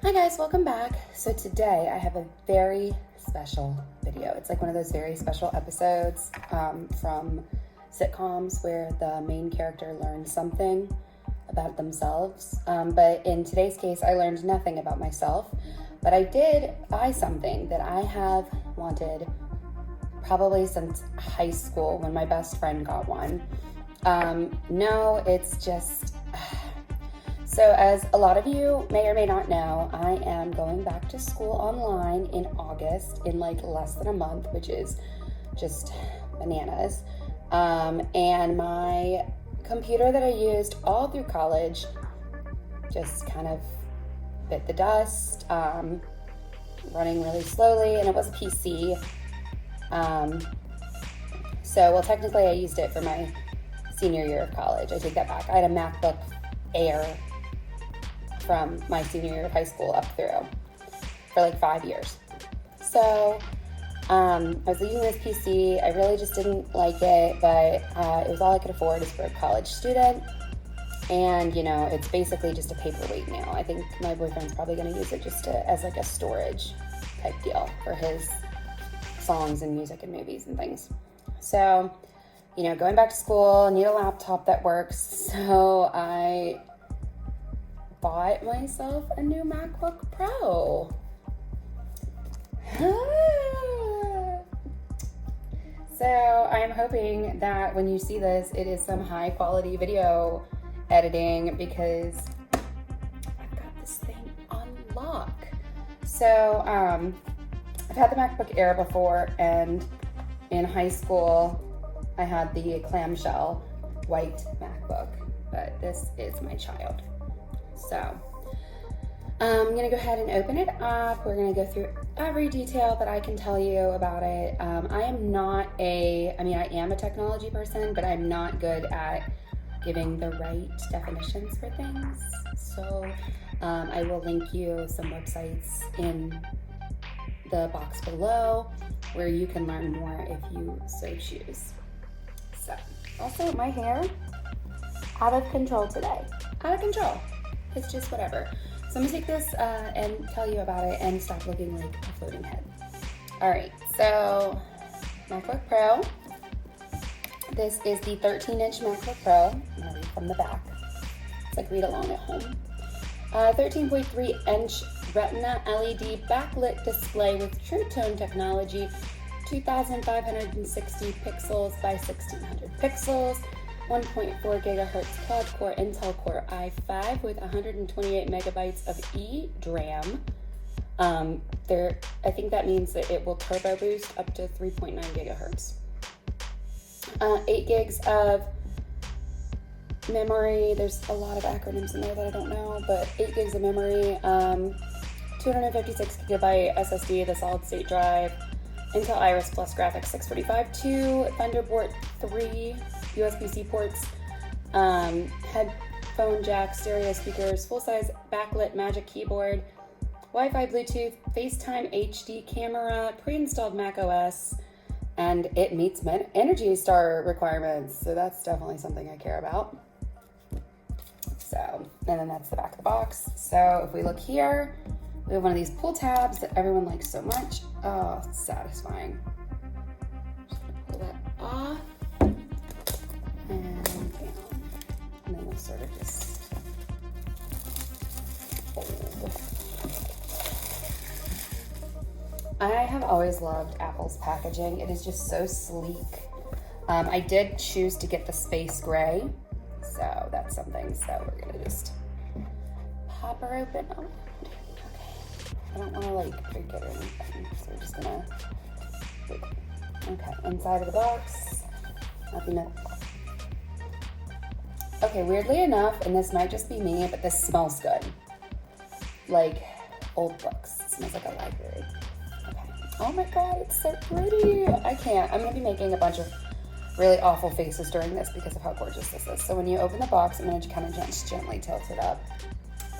Hi guys, welcome back. So today I have a very special video. It's like one of those very special episodes from sitcoms where the main character learns something about themselves. But in today's case, I learned nothing about myself, but I did buy something that I have wanted probably since high school when my best friend got one. No, it's just... So as a lot of you may or may not know, I am going back to school online in August in like less than a month, which is just bananas. And my computer that I used all through college just kind of bit the dust, running really slowly, and it was a PC. Well, technically I used it for my senior year of college. I take that back. I had a MacBook Air from my senior year of high school up through for like 5 years. So I was using this PC. I really just didn't like it, but it was all I could afford as for a college student. And you know, it's basically just a paperweight now. I think my boyfriend's probably going to use it just as like a storage type deal for his songs and music and movies and things. So, you know, going back to school, need a laptop that works. So I bought myself a new MacBook Pro. So I'm hoping that when you see this, it is some high quality video editing because I've got this thing on lock. So I've had the MacBook Air before, and in high school I had the clamshell white MacBook, but this is my child. So I'm gonna go ahead and open it up. We're gonna go through every detail that I can tell you about it. I am I am a technology person, but I'm not good at giving the right definitions for things. So I will link you some websites in the box below where you can learn more if you so choose. So, also my hair, out of control today. Out of control. It's just whatever. So I'm gonna take this and tell you about it and stop looking like a floating head. All right, so MacBook Pro. This is the 13-inch MacBook Pro. I'm gonna read from the back. It's like read along at home. 13.3-inch Retina LED backlit display with True Tone technology, 2,560 pixels by 1,600 pixels. 1.4 gigahertz quad-core Intel Core i5 with 128 megabytes of eDRAM. I think that means that it will turbo boost up to 3.9 gigahertz. 8 gigs of memory. There's a lot of acronyms in there that I don't know, but 8 gigs of memory. 256 gigabyte SSD, the solid state drive. Intel Iris Plus graphics 645, 2 Thunderbolt 3 USB-C ports, headphone jack, stereo speakers, full-size backlit Magic Keyboard, Wi-Fi, Bluetooth, FaceTime HD camera, pre-installed Mac OS, and it meets Energy Star requirements, so that's definitely something I care about. So, and then that's the back of the box. So if we look here, we have one of these pull tabs that everyone likes so much. Oh, it's satisfying. Just gonna pull that off. And down. And then we'll sort of just fold. I have always loved Apple's packaging. It is just so sleek. I did choose to get the space gray, so that's something. So we're gonna just pop her open. Oh, okay. I don't wanna like break it or anything, so we're just gonna wait. Okay, inside of the box, nothing that. Okay, weirdly enough, and this might just be me, but this smells good. Like old books. It smells like a library. Okay. Oh my god, it's so pretty. I can't. I'm going to be making a bunch of really awful faces during this because of how gorgeous this is. So when you open the box, I'm going to kind of just gently tilt it up.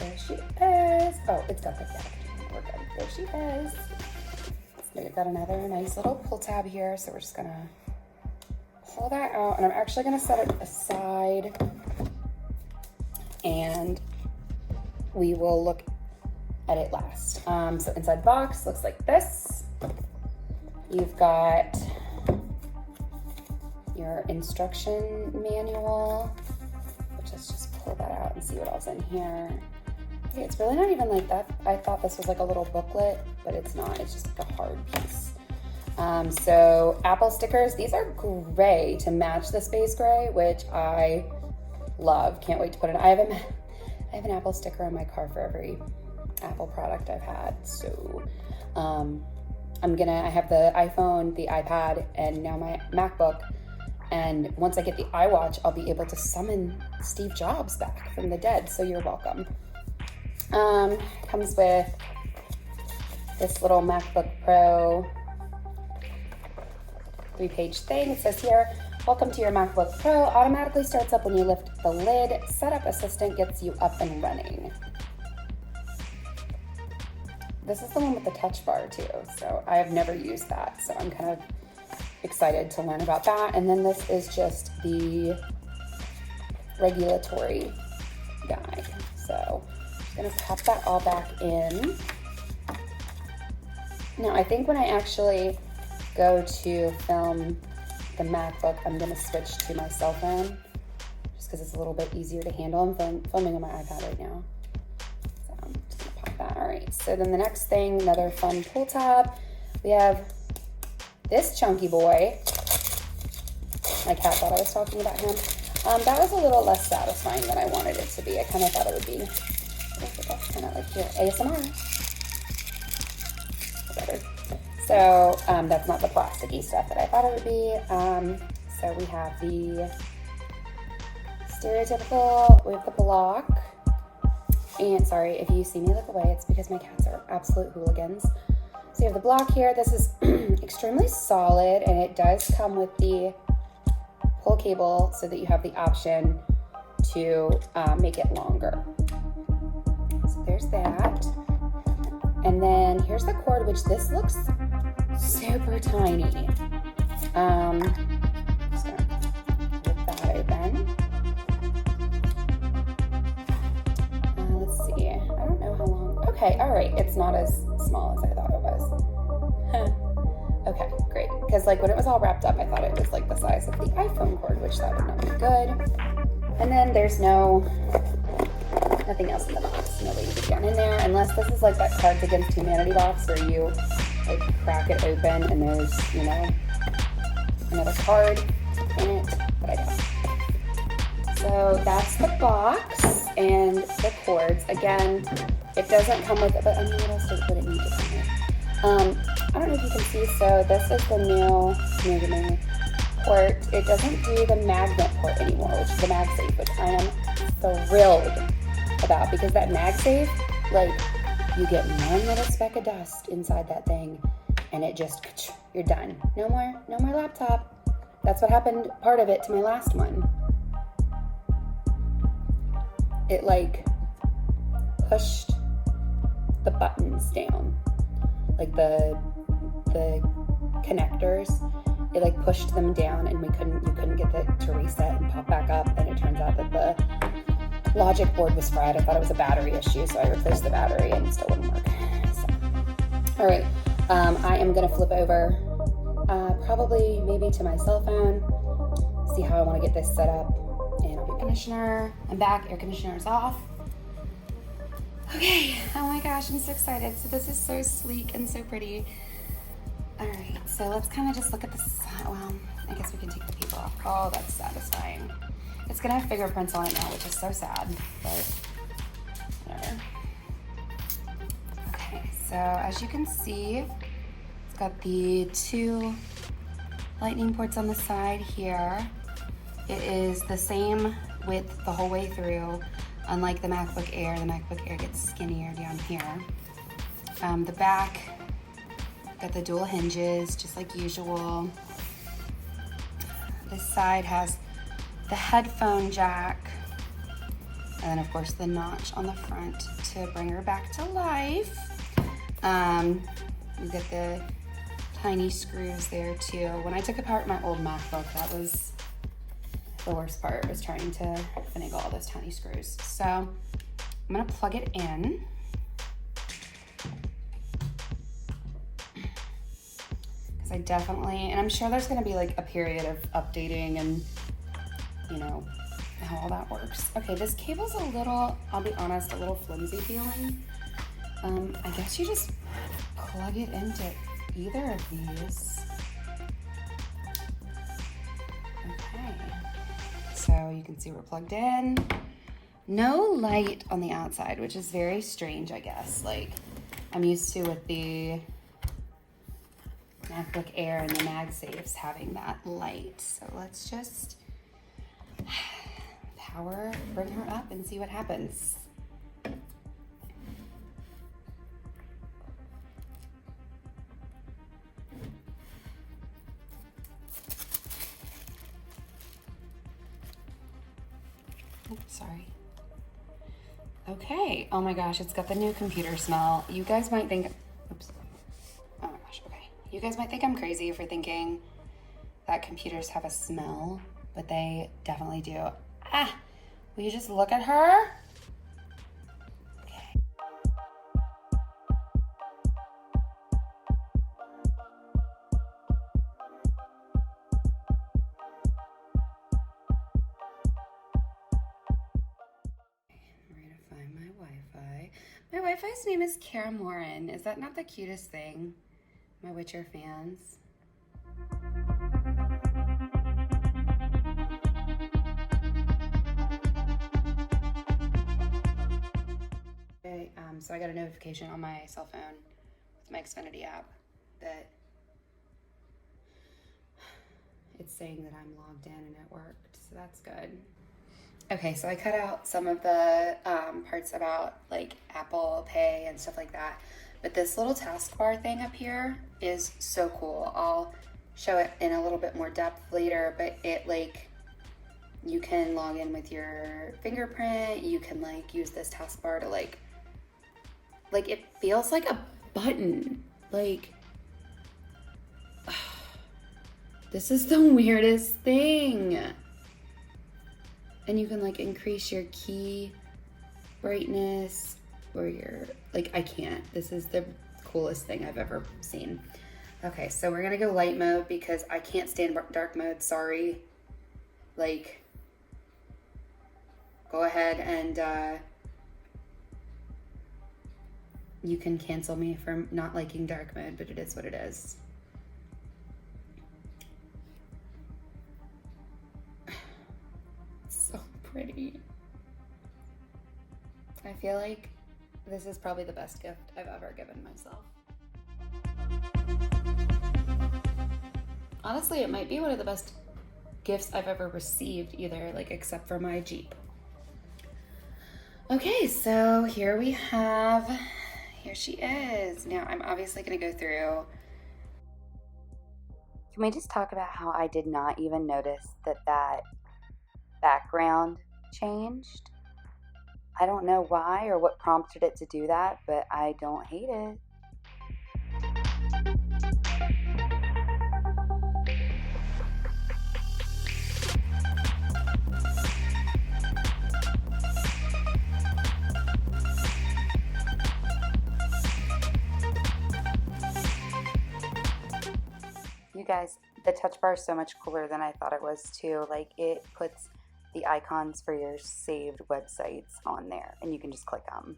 There she is. Oh, it's got the packaging. We're good. There she is. So we've got another nice little pull tab here. So we're just going to pull that out, and I'm actually going to set it aside, and we will look edit last. So inside the box looks like this. You've got your instruction manual, which let's just pull that out and see what else in here. Okay, it's really not even like that. I thought this was like a little booklet, but it's not. It's just like a hard piece. So Apple stickers, these are gray to match the space gray, which I love. Can't wait to put it. I have an Apple sticker on my car for every Apple product I've had. So I have the iPhone, the iPad, and now my MacBook. And once I get the iWatch, I'll be able to summon Steve Jobs back from the dead. So you're welcome. Comes with this little MacBook Pro 3-page thing. It says here, welcome to your MacBook Pro. Automatically starts up when you lift the lid. Setup assistant gets you up and running. This is the one with the touch bar too. So I have never used that. So I'm kind of excited to learn about that. And then this is just the regulatory guide. So I'm gonna pop that all back in. Now I think when I actually go to film the MacBook, I'm gonna switch to my cell phone just because it's a little bit easier to handle. I'm filming on my iPad right now. So I'm just gonna pop that. All right, so then the next thing, another fun pull tab. We have this chunky boy. My cat thought I was talking about him. That was a little less satisfying than I wanted it to be. I kind of thought it would be, that's kind of like your ASMR. Better. So that's not the plasticky stuff that I thought it would be. So we have the stereotypical, we have the block. And sorry, if you see me look away, it's because my cats are absolute hooligans. So you have the block here. This is extremely solid, and it does come with the pull cable so that you have the option to make it longer. So there's that. And then here's the cord, which this looks super tiny. Just gonna rip that open. Let's see, I don't know how long. Okay, all right, it's not as small as I thought it was. Okay, great. Because like when it was all wrapped up, I thought it was like the size of the iPhone cord, which that would not be good. And then there's nothing else in the box. No way to get in there, unless this is like that Cards Against Humanity box where you like crack it open and there's, you know, another card in it, but I don't. So that's the box and the cords. Again, it doesn't come with it, but I mean, what else would it need to come with? I don't know if you can see, so this is the new port. It doesn't do the magnet port anymore, which is the MagSafe, which I am thrilled about, because that MagSafe, like, you get one little speck of dust inside that thing and it just, you're done. No more laptop. That's what happened, part of it, to my last one. It like pushed the buttons down, like the connectors, it like pushed them down and you couldn't get it to reset and pop back up. And it turns out that the logic board was fried. I thought it was a battery issue, so I replaced the battery and it still wouldn't work. So, all right, I am gonna flip over probably maybe to my cell phone, see how I want to get this set up. And air conditioner, I'm back, air conditioner is off. Okay, oh my gosh, I'm so excited. So this is so sleek and so pretty. All right, so let's kind of just look at the side. Well, I guess we can take the paper off. Oh, that's satisfying. It's gonna have fingerprints on it now, which is so sad, but whatever. Okay, so as you can see, it's got the 2 lightning ports on the side here. It is the same width the whole way through. Unlike the MacBook Air gets skinnier down here. The back, got the dual hinges, just like usual. This side has the headphone jack, and then of course the notch on the front to bring her back to life. You get the tiny screws there too. When I took apart my old MacBook, that was the worst part, was trying to finagle all those tiny screws. So I'm gonna plug it in. I definitely, and I'm sure there's gonna be like a period of updating and, you know, how all that works. Okay, this cable's a little, I'll be honest, a little flimsy feeling. I guess you just plug it into either of these. Okay, so you can see we're plugged in. No light on the outside, which is very strange, I guess. Like, I'm used to with the MacBook Air and the MagSafes having that light. So let's just bring her up and see what happens. Oops, sorry. Okay, oh my gosh, it's got the new computer smell. You guys might think, oops. Oh my gosh, okay. You guys might think I'm crazy for thinking that computers have a smell, but they definitely do. Ah, will you just look at her? Okay. We're gonna find my Wi-Fi. My Wi-Fi's name is Kara Morin. Is that not the cutest thing? My Witcher fans. Okay, so I got a notification on my cell phone with my Xfinity app that it's saying that I'm logged in and it worked, so that's good. Okay, so I cut out some of the parts about like Apple Pay and stuff like that, but this little taskbar thing up here is so cool. I'll show it in a little bit more depth later, but it like, you can log in with your fingerprint, you can like use this taskbar to like it feels like a button. Like, this is the weirdest thing. And you can like increase your key brightness or your, like, I can't. This is the coolest thing I've ever seen. Okay, so we're gonna go light mode because I can't stand dark mode, sorry. Like, go ahead and you can cancel me from not liking dark mode, but it is what it is. It's so pretty. I feel like this is probably the best gift I've ever given myself. Honestly, it might be one of the best gifts I've ever received either, like, except for my Jeep. Okay, so here she is. Now I'm obviously gonna go through. Can we just talk about how I did not even notice that background changed? I don't know why or what prompted it to do that, but I don't hate it. You guys, the touch bar is so much cooler than I thought it was too. Like, it puts the icons for your saved websites on there and you can just click them.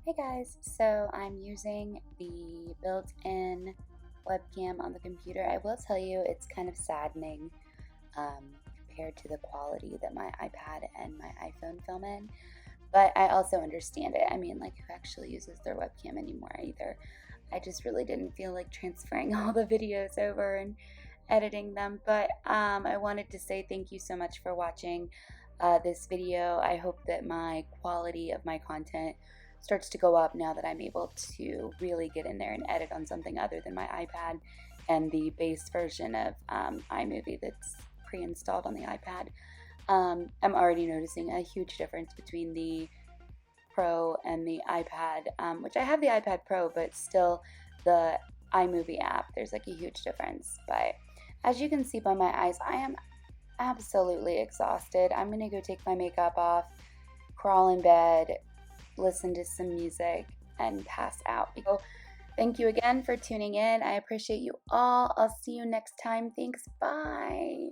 Hey guys, so I'm using the built-in webcam on the computer. I will tell you it's kind of saddening compared to the quality that my iPad and my iPhone film in, but I also understand it. I mean, like, who actually uses their webcam anymore either? I just really didn't feel like transferring all the videos over and editing them, but I wanted to say thank you so much for watching this video. I hope that my quality of my content starts to go up now that I'm able to really get in there and edit on something other than my iPad and the base version of iMovie that's pre-installed on the iPad. I'm already noticing a huge difference between the Pro and the iPad, which I have the iPad Pro, but still the iMovie app, there's like a huge difference. But as you can see by my eyes, I am absolutely exhausted. I'm gonna go take my makeup off, crawl in bed, listen to some music, and pass out. So thank you again for tuning in. I appreciate you all. I'll see you next time. Thanks. Bye.